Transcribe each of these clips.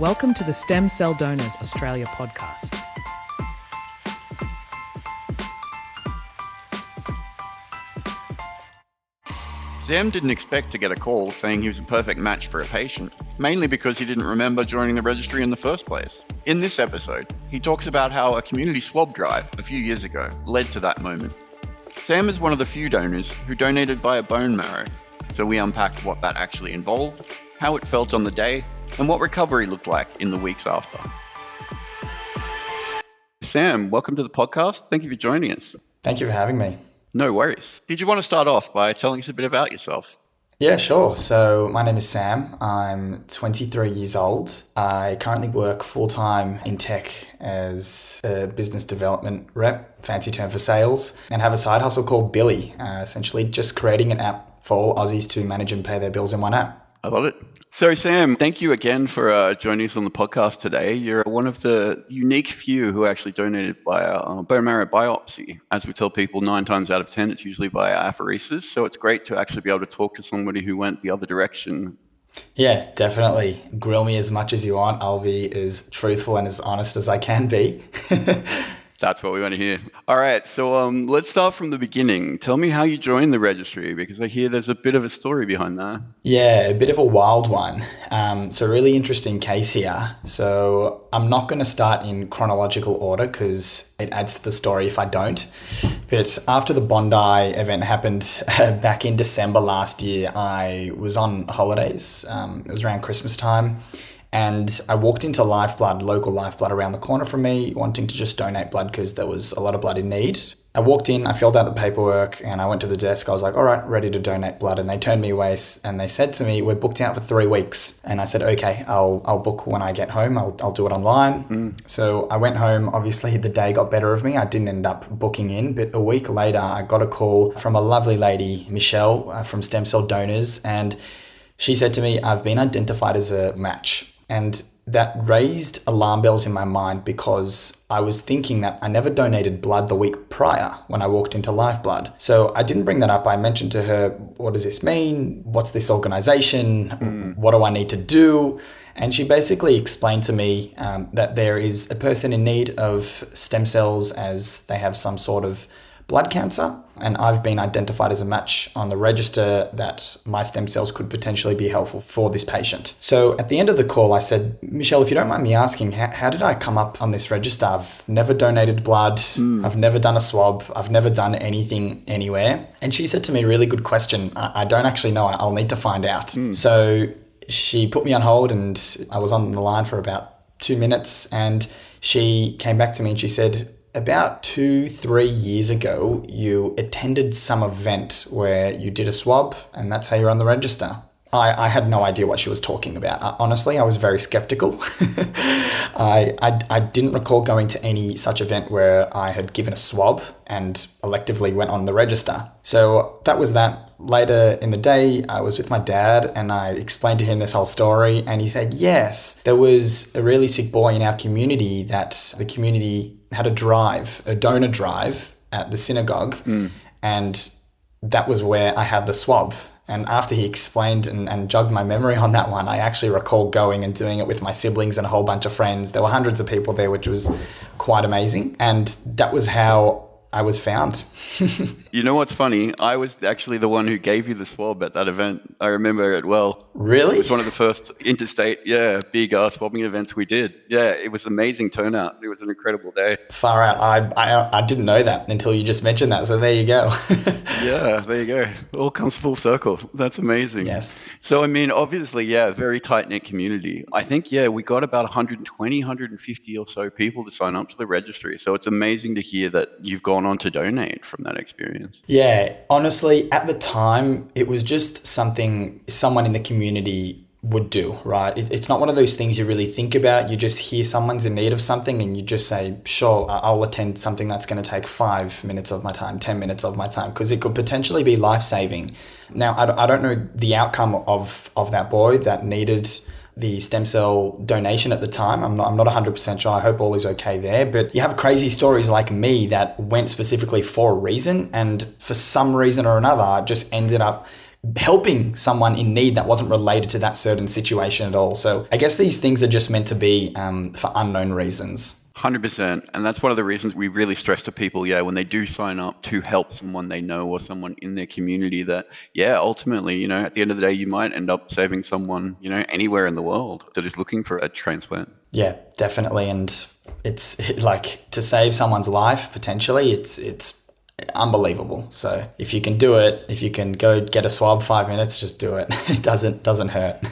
Welcome to the Stem Cell Donors Australia podcast. Sam didn't expect to get a call saying he was a perfect match for a patient, mainly because he didn't remember joining the registry in the first place. In this episode, he talks about how a community swab drive a few years ago led to that moment. Sam is one of the few donors who donated via bone marrow, so we unpacked what that actually involved, how it felt on the day, and what recovery looked like in the weeks after. Sam, welcome to the podcast. Thank you for joining us. Thank you for having me. No worries. Did you want to start off by telling us a bit about yourself? Yeah, sure. So my name is Sam. I'm 23 years old. I currently work full-time in tech as a business development rep, fancy term for sales, and have a side hustle called Billy, essentially just creating an app for all Aussies to manage and pay their bills in one app. I love it. So Sam, thank you again for joining us on the podcast today. You're one of the unique few who actually donated by bone marrow biopsy. As we tell people, 9 times out of 10, it's usually via apheresis. So it's great to actually be able to talk to somebody who went the other direction. Yeah, definitely. Grill me as much as you want. I'll be as truthful and as honest as I can be. That's what we want to hear. All right, so let's start from the beginning. Tell me how you joined the registry, because I hear there's a bit of a story behind that. Yeah, a bit of a wild one. So really interesting case here. So I'm not going to start in chronological order because it adds to the story if I don't. But after the Bondi event happened back in December last year, I was on holidays. It was around Christmas time. And I walked into Lifeblood, local Lifeblood around the corner from me, wanting to just donate blood because there was a lot of blood in need. I walked in, I filled out the paperwork, and I went to the desk. I was like, all right, ready to donate blood. And they turned me away and they said to me, we're booked out for 3 weeks. And I said, okay, I'll book when I get home. I'll do it online. So I went home. Obviously, the day got better of me. I didn't end up booking in. But a week later, I got a call from a lovely lady, Michelle, from Stem Cell Donors. And she said to me, I've been identified as a match. And that raised alarm bells in my mind because I was thinking that I never donated blood the week prior when I walked into Lifeblood. So I didn't bring that up. I mentioned to her, what does this mean? What's this organization? What do I need to do? And she basically explained to me that there is a person in need of stem cells as they have some sort of blood cancer. And I've been identified as a match on the register that my stem cells could potentially be helpful for this patient. So at the end of the call, I said, Michelle, if you don't mind me asking, how did I come up on this register? I've never donated blood. I've never done a swab. I've never done anything anywhere. And she said to me, really good question. I don't actually know. I'll need to find out. So she put me on hold and I was on the line for about 2 minutes. And she came back to me and she said, about 2-3 years ago, you attended some event where you did a swab and that's how you're on the register. I had no idea what she was talking about. Honestly, I was very skeptical. I didn't recall going to any such event where I had given a swab and electively went on the register. So that was that. Later in the day, I was with my dad and I explained to him this whole story and he said, yes, there was a really sick boy in our community that the community had a donor drive at the synagogue. And that was where I had the swab. And after he explained and jogged my memory on that one, I actually recall going and doing it with my siblings and a whole bunch of friends. There were hundreds of people there, which was quite amazing. And that was how I was found. You know what's funny? I was actually the one who gave you the swab at that event. I remember it well. Really? It was one of the first interstate, big swabbing events we did. Yeah, it was amazing turnout. It was an incredible day. Far out. I didn't know that until you just mentioned that. So there you go. Yeah, there you go. It all comes full circle. That's amazing. Yes. So, I mean, obviously, very tight-knit community. I think, we got about 120, 150 or so people to sign up to the registry. So it's amazing to hear that you've gone on to donate from that experience. Yeah, honestly, at the time, it was just something someone in the community would do, right? It's not one of those things you really think about. You just hear someone's in need of something and you just say, sure, I'll attend something that's going to take 5 minutes of my time, 10 minutes of my time, because it could potentially be life-saving. Now, I don't know the outcome of that boy that needed the stem cell donation at the time. I'm not 100% sure. I hope all is okay there. But you have crazy stories like me that went specifically for a reason and for some reason or another just ended up helping someone in need that wasn't related to that certain situation at all. So I guess these things are just meant to be for unknown reasons. 100%. And that's one of the reasons we really stress to people, when they do sign up to help someone they know or someone in their community that, ultimately, at the end of the day, you might end up saving someone, anywhere in the world that is looking for a transplant. Yeah, definitely. And it's like to save someone's life, potentially, it's unbelievable. So if you can do it, if you can go get a swab 5 minutes, just do it. It doesn't hurt.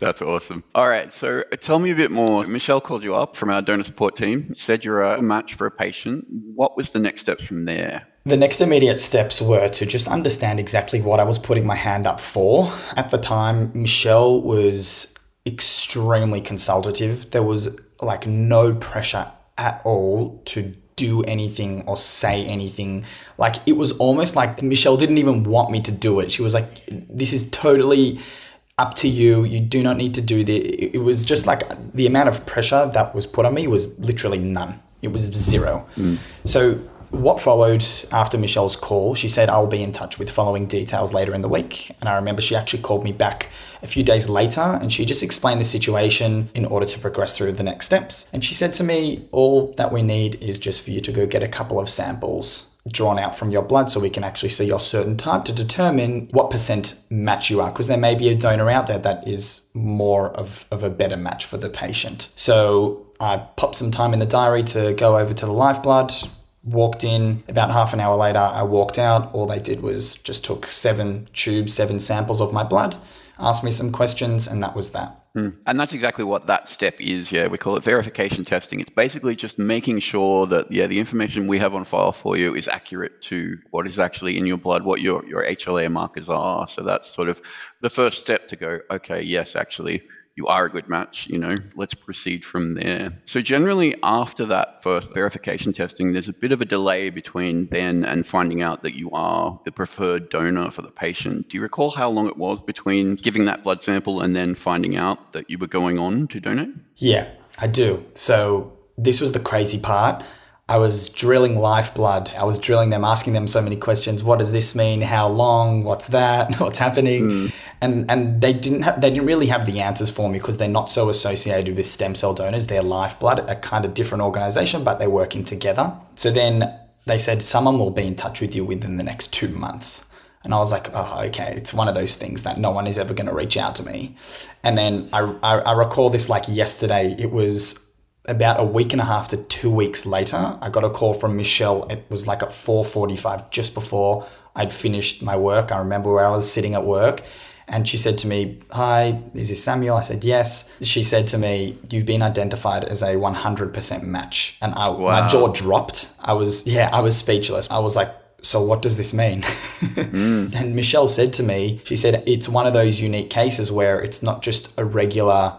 That's awesome. All right, so tell me a bit more. Michelle called you up from our donor support team, said you're a match for a patient. What was the next steps from there? The next immediate steps were to just understand exactly what I was putting my hand up for. At the time, Michelle was extremely consultative. There was like no pressure at all to do anything or say anything. Like it was almost like Michelle didn't even want me to do it. She was like, this is totally up to you. You do not need to do this. It was just like the amount of pressure that was put on me was literally none. It was zero. So what followed after Michelle's call, she said, I'll be in touch with following details later in the week. And I remember she actually called me back a few days later and she just explained the situation in order to progress through the next steps. And she said to me, all that we need is just for you to go get a couple of samples drawn out from your blood so we can actually see your certain type to determine what percent match you are, because there may be a donor out there that is more of a better match for the patient. So I popped some time in the diary to go over to the live blood, walked in. About half an hour later, I walked out. All they did was just took 7 samples of my blood, asked me some questions, and that was that. And that's exactly what that step is. We call it verification testing. It's basically just making sure that, the information we have on file for you is accurate to what is actually in your blood, what your HLA markers are. So that's sort of the first step to go, okay, yes, actually, you are a good match, let's proceed from there. So generally after that first verification testing, there's a bit of a delay between then and finding out that you are the preferred donor for the patient. Do you recall how long it was between giving that blood sample and then finding out that you were going on to donate? Yeah, I do. So this was the crazy part. I was drilling life blood. I was drilling them, asking them so many questions. What does this mean? How long? What's that? What's happening? And they didn't really have the answers for me because they're not so associated with stem cell donors. They're life blood, a kind of different organization, but they're working together. So then they said, someone will be in touch with you within the next 2 months. And I was like, oh, okay. It's one of those things that no one is ever going to reach out to me. And then I recall this like yesterday. It was about a week and a half to 2 weeks later, I got a call from Michelle. It was like at 4:45, just before I'd finished my work. I remember where I was sitting at work and she said to me, hi, is this Samuel? I said, yes. She said to me, you've been identified as a 100% match. And my jaw dropped. I was speechless. I was like, so what does this mean? And Michelle said to me, she said, it's one of those unique cases where it's not just a regular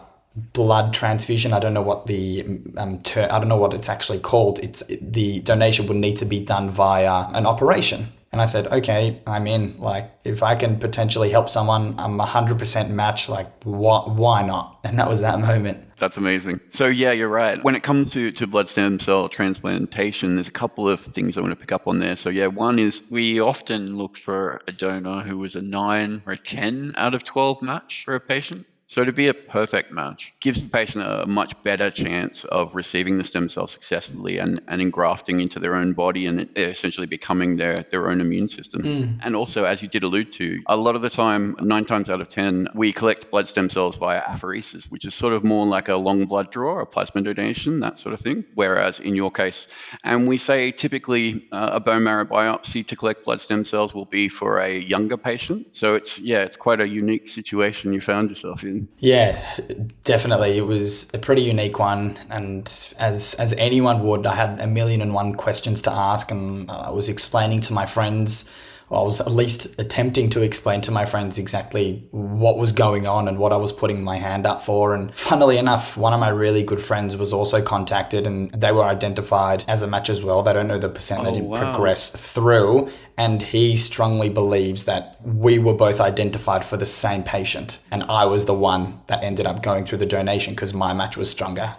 blood transfusion. I don't know what I don't know what it's actually called. It's the donation would need to be done via an operation. And I said, okay, I'm in. Like, if I can potentially help someone, I'm 100% match. Like, why not? And that was that moment. That's amazing. So yeah, you're right. When it comes to blood stem cell transplantation, there's a couple of things I want to pick up on there. So yeah, one is we often look for a donor who is a 9 or a 10 out of 12 match for a patient. So to be a perfect match gives the patient a much better chance of receiving the stem cell successfully and engrafting into their own body and essentially becoming their own immune system. And also, as you did allude to, a lot of the time, 9 times out of 10, we collect blood stem cells via apheresis, which is sort of more like a long blood draw, a plasma donation, that sort of thing. Whereas in your case, and we say typically a bone marrow biopsy to collect blood stem cells will be for a younger patient. So it's quite a unique situation you found yourself in. Yeah, definitely. It was a pretty unique one. And as anyone would, I had 1,000,001 questions to ask, and I was explaining to my friends, well, I was at least attempting to explain to my friends exactly what was going on and what I was putting my hand up for. And funnily enough, one of my really good friends was also contacted and they were identified as a match as well. They don't know the percent they didn't progress through. And he strongly believes that we were both identified for the same patient. And I was the one that ended up going through the donation because my match was stronger.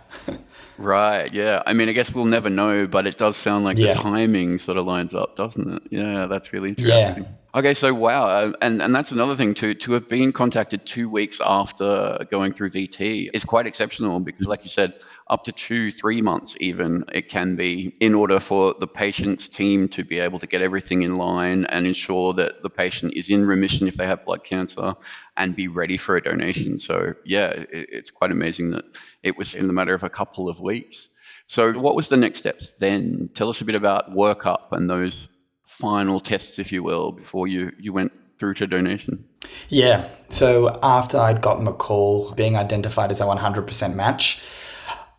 Right, yeah. I mean, I guess we'll never know, but it does sound like the timing sort of lines up, doesn't it? Yeah, that's really interesting. Yeah. Okay, so wow, and that's another thing to have been contacted 2 weeks after going through VT is quite exceptional because, like you said, up to 2-3 months even it can be in order for the patient's team to be able to get everything in line and ensure that the patient is in remission if they have blood cancer and be ready for a donation. So yeah, it's quite amazing that it was in the matter of a couple of weeks. So what was the next steps then? Tell us a bit about workup and those final tests, if you will, before you went through to donation. Yeah. So after I'd gotten the call being identified as a 100% match,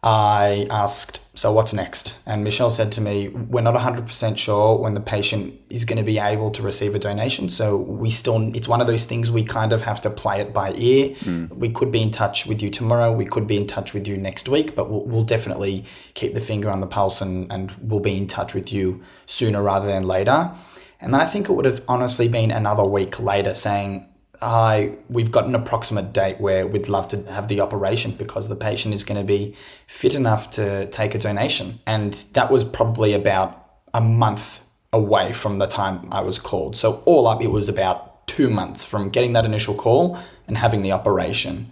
I asked, so what's next? And Michelle said to me, we're not 100% sure when the patient is going to be able to receive a donation. So it's one of those things we kind of have to play it by ear. We could be in touch with you tomorrow. We could be in touch with you next week, but we'll definitely keep the finger on the pulse and we'll be in touch with you sooner rather than later. And then I think it would have honestly been another week later saying, hi, we've got an approximate date where we'd love to have the operation because the patient is going to be fit enough to take a donation. And that was probably about a month away from the time I was called. So all up, it was about 2 months from getting that initial call and having the operation.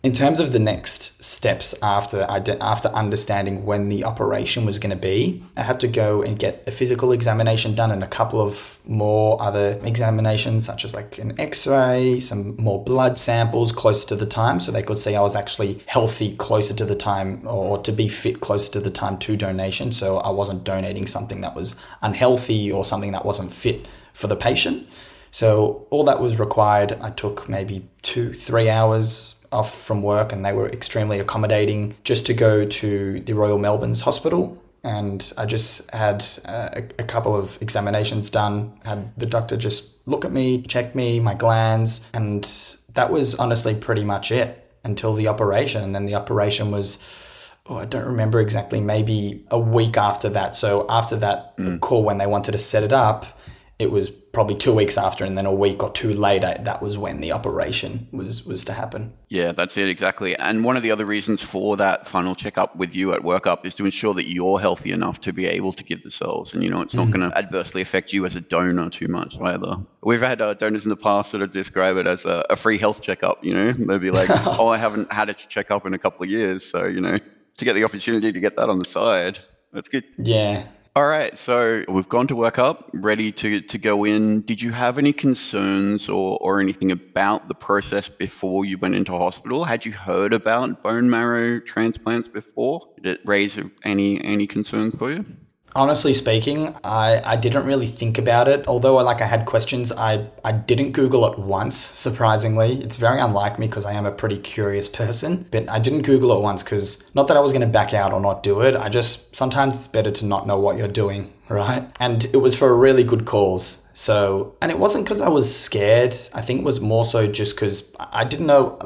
In terms of the next steps after understanding when the operation was going to be, I had to go and get a physical examination done and a couple of more other examinations, such as like an x-ray, some more blood samples closer to the time so they could see I was actually healthy closer to the time or to be fit closer to the time to donation. So I wasn't donating something that was unhealthy or something that wasn't fit for the patient. So all that was required. I took maybe 2-3 hours off from work and they were extremely accommodating just to go to the Royal Melbourne's hospital. And I just had a couple of examinations done, had the doctor just look at me, check me, my glands, and that was honestly pretty much it until the operation. And then the operation was, I don't remember exactly, maybe a week after that. So after that call when they wanted to set it up, it was probably 2 weeks after, and then a week or two later, that was when the operation was to happen. Yeah, that's it, exactly. And one of the other reasons for that final checkup with you at workup is to ensure that you're healthy enough to be able to give the cells. And, it's not going to adversely affect you as a donor too much either. We've had donors in the past sort of describe it as a free health checkup, They'll be like, oh, I haven't had a checkup in a couple of years. So, to get the opportunity to get that on the side, that's good. Yeah. All right, so we've gone to workup, ready to go in. Did you have any concerns or anything about the process before you went into hospital? Had you heard about bone marrow transplants before? Did it raise any concerns for you? Honestly speaking, I didn't really think about it. Although I had questions, I didn't Google it once, surprisingly. It's very unlike me because I am a pretty curious person. But I didn't Google it once because not that I was going to back out or not do it. Sometimes it's better to not know what you're doing, right? And it was for a really good cause. So, and it wasn't because I was scared. I think it was more so just because I didn't know,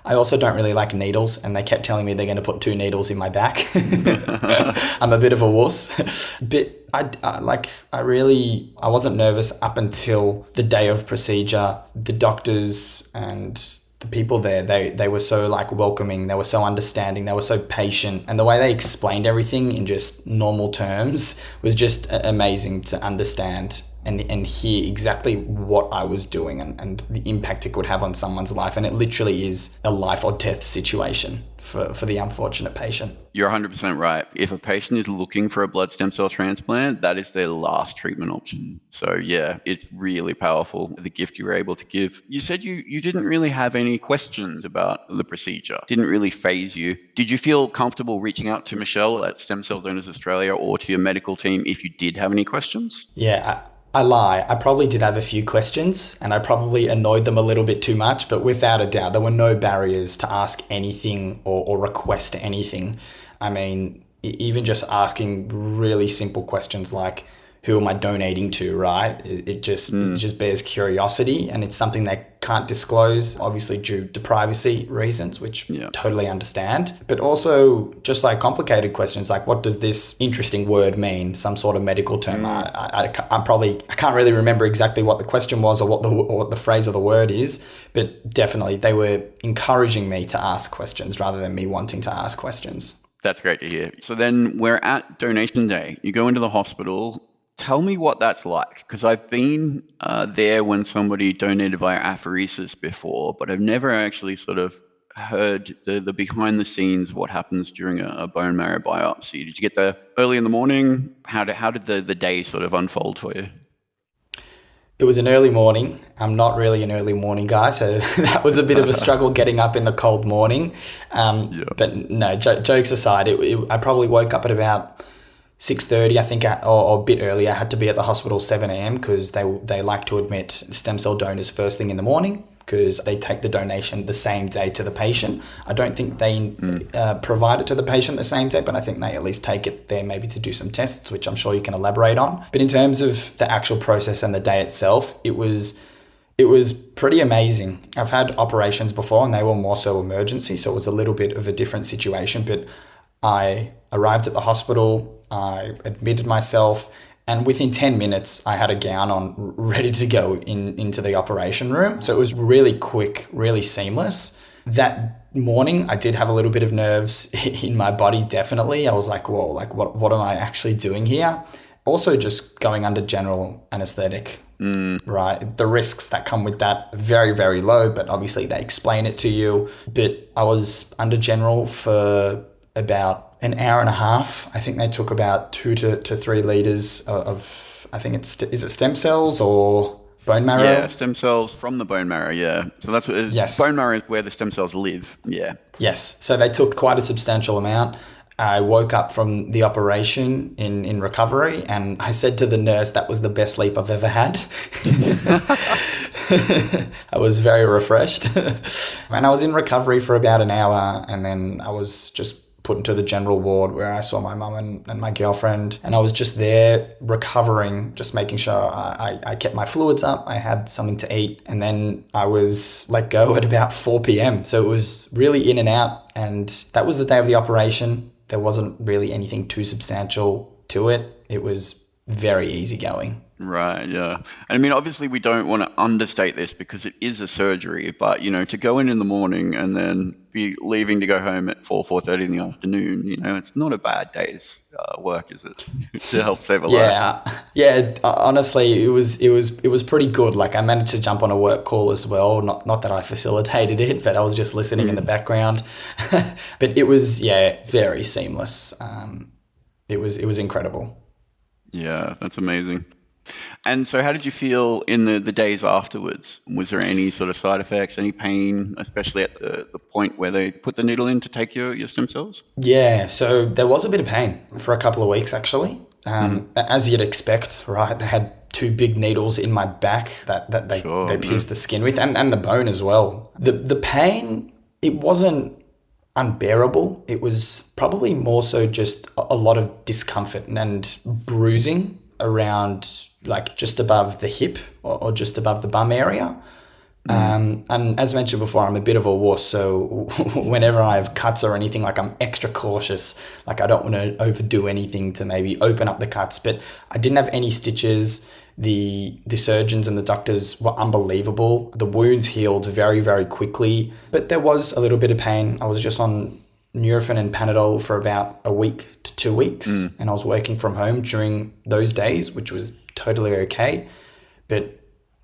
I also don't really like needles, and they kept telling me they're going to put 2 needles in my back. I'm a bit of a wuss. But I wasn't nervous up until the day of procedure. The doctors and the people there, they were so welcoming, they were so understanding, they were so patient, and the way they explained everything in just normal terms was just amazing to understand and hear exactly what I was doing and the impact it could have on someone's life. And it literally is a life or death situation for the unfortunate patient. You're 100% right. If a patient is looking for a blood stem cell transplant, that is their last treatment option. So yeah, it's really powerful, the gift you were able to give. You said you didn't really have any questions about the procedure. Didn't really faze you. Did you feel comfortable reaching out to Michelle at Stem Cell Donors Australia or to your medical team if you did have any questions? Yeah, I lie. I probably did have a few questions and I probably annoyed them a little bit too much, but without a doubt, there were no barriers to ask anything or request anything. I mean, even just asking really simple questions like, who am I donating to, right? It just bears curiosity, and it's something they can't disclose, obviously due to privacy reasons, which totally understand. But also just complicated questions like, what does this interesting word mean? Some sort of medical term. I can't really remember exactly what the question was or what the phrase or the word is, but definitely they were encouraging me to ask questions rather than me wanting to ask questions. That's great to hear. So then we're at donation day. You go into the hospital. Tell me what that's like, because I've been there when somebody donated via apheresis before, but I've never actually sort of heard the behind the scenes, what happens during a bone marrow biopsy. Did you get there early in the morning? How did the day sort of unfold for you? It was an early morning. I'm not really an early morning guy, so that was a bit of a struggle getting up in the cold morning. Yeah. But no, jokes aside, I probably woke up at about 6:30, I think, or a bit earlier. I had to be at the hospital 7 a.m. because they like to admit stem cell donors first thing in the morning because they take the donation the same day to the patient. I don't think they provide it to the patient the same day, but I think they at least take it there maybe to do some tests, which I'm sure you can elaborate on. But in terms of the actual process and the day itself, it was pretty amazing. I've had operations before and they were more so emergency, so it was a little bit of a different situation, but I arrived at the hospital, I admitted myself, and within 10 minutes, I had a gown on, ready to go into the operation room. So it was really quick, really seamless. That morning, I did have a little bit of nerves in my body, definitely. I was like, whoa, like what am I actually doing here? Also just going under general anesthetic, right? The risks that come with that are very, very low, but obviously they explain it to you. But I was under general for about an hour and a half. I think they took about 2 to 3 liters of I think is it stem cells or bone marrow? Yeah, stem cells from the bone marrow, yeah. So that's what it is. Yes. Bone marrow is where the stem cells live, yeah. Yes. So they took quite a substantial amount. I woke up from the operation in recovery and I said to the nurse that was the best sleep I've ever had. I was very refreshed. And I was in recovery for about an hour and then I was just put into the general ward where I saw my mum and my girlfriend, and I was just there recovering, just making sure I kept my fluids up, I had something to eat, and then I was let go at about 4 p.m. So it was really in and out, and that was the day of the operation. There wasn't really anything too substantial to it. It was very easy going. Right, yeah. And I mean, obviously we don't want to understate this because it is a surgery, but, to go in the morning and then be leaving to go home at 4:30 in the afternoon, it's not a bad day's work, is it? To help save a life. Yeah. Honestly, it was pretty good. Like I managed to jump on a work call as well. Not that I facilitated it, but I was just listening in the background. But it was, very seamless. It was incredible. Yeah, that's amazing. And so how did you feel in the days afterwards? Was there any sort of side effects, any pain, especially at the point where they put the needle in to take your stem cells? Yeah, so there was a bit of pain for a couple of weeks, actually. As you'd expect, right? They had 2 big needles in my back that they pierced the skin with and the bone as well. The pain, it wasn't unbearable. It was probably more so just a lot of discomfort and bruising around like just above the hip or just above the bum area. And as mentioned before, I'm a bit of a wuss, so whenever I have cuts or anything, like I'm extra cautious. Like I don't want to overdo anything to maybe open up the cuts, but I didn't have any stitches. The surgeons and the doctors were unbelievable. The wounds healed very, very quickly, but there was a little bit of pain. I was just on Nurofen and Panadol for about a week to 2 weeks, and I was working from home during those days, which was totally okay, but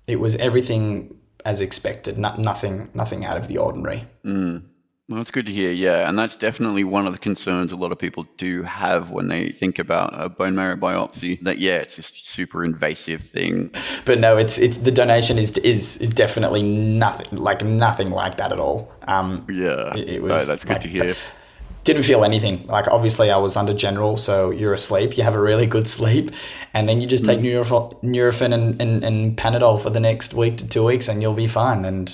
it was everything as expected, nothing out of the ordinary. Well, that's good to hear, yeah. And that's definitely one of the concerns a lot of people do have when they think about a bone marrow biopsy, that, it's this super invasive thing. But no, it's the donation is definitely nothing like that at all. It was that's good to hear. Didn't feel anything. Like obviously I was under general, so you're asleep, you have a really good sleep, and then you just take Nurofen and Panadol for the next week to 2 weeks and you'll be fine. And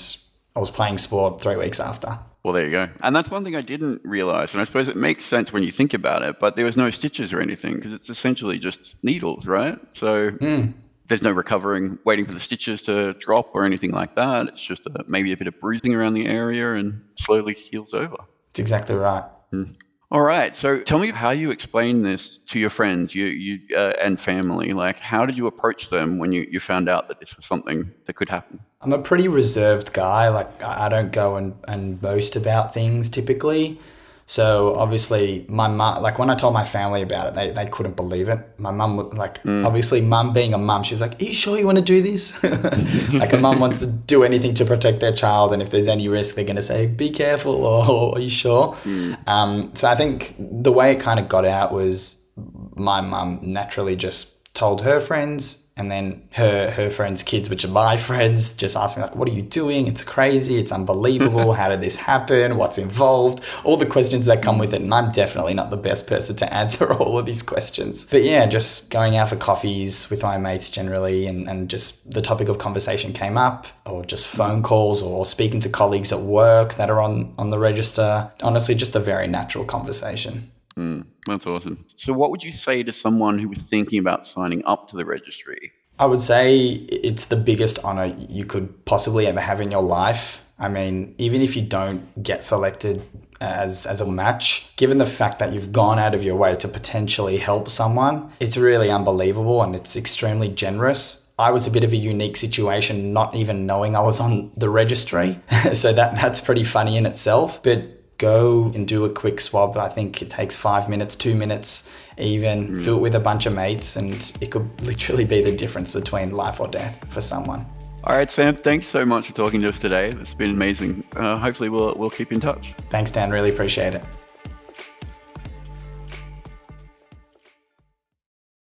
I was playing sport 3 weeks after. Well, there you go. And that's one thing I didn't realize, and I suppose it makes sense when you think about it, but there was no stitches or anything because it's essentially just needles, right? So there's no recovering, waiting for the stitches to drop or anything like that. It's just maybe a bit of bruising around the area and slowly heals over. That's exactly right. All right. So tell me how you explain this to your friends you and family. Like, how did you approach them when you found out that this was something that could happen? I'm a pretty reserved guy. Like, I don't go and boast about things typically. So obviously my mum, like when I told my family about it, they couldn't believe it. My mum was like, obviously mum being a mum, she's like, are you sure you want to do this? Like a mum wants to do anything to protect their child. And if there's any risk, they're going to say, be careful, or are you sure? So I think the way it kind of got out was my mum naturally just told her friends, and then her friends' kids, which are my friends, just asked me like, what are you doing? It's crazy. It's unbelievable. How did this happen? What's involved? All the questions that come with it. And I'm definitely not the best person to answer all of these questions. But yeah, just going out for coffees with my mates generally, and just the topic of conversation came up, or just phone calls, or speaking to colleagues at work that are on the register. Honestly, just a very natural conversation. That's awesome. So what would you say to someone who was thinking about signing up to the registry? I would say it's the biggest honor you could possibly ever have in your life. I mean, even if you don't get selected as a match, given the fact that you've gone out of your way to potentially help someone, it's really unbelievable, and it's extremely generous. I was a bit of a unique situation, not even knowing I was on the registry. So that's pretty funny in itself. But go and do a quick swab. I think it takes 5 minutes, 2 minutes even. Do it with a bunch of mates, and it could literally be the difference between life or death for someone. All right, Sam, thanks so much for talking to us today. It's been amazing. Hopefully we'll keep in touch. Thanks, Dan. Really appreciate it.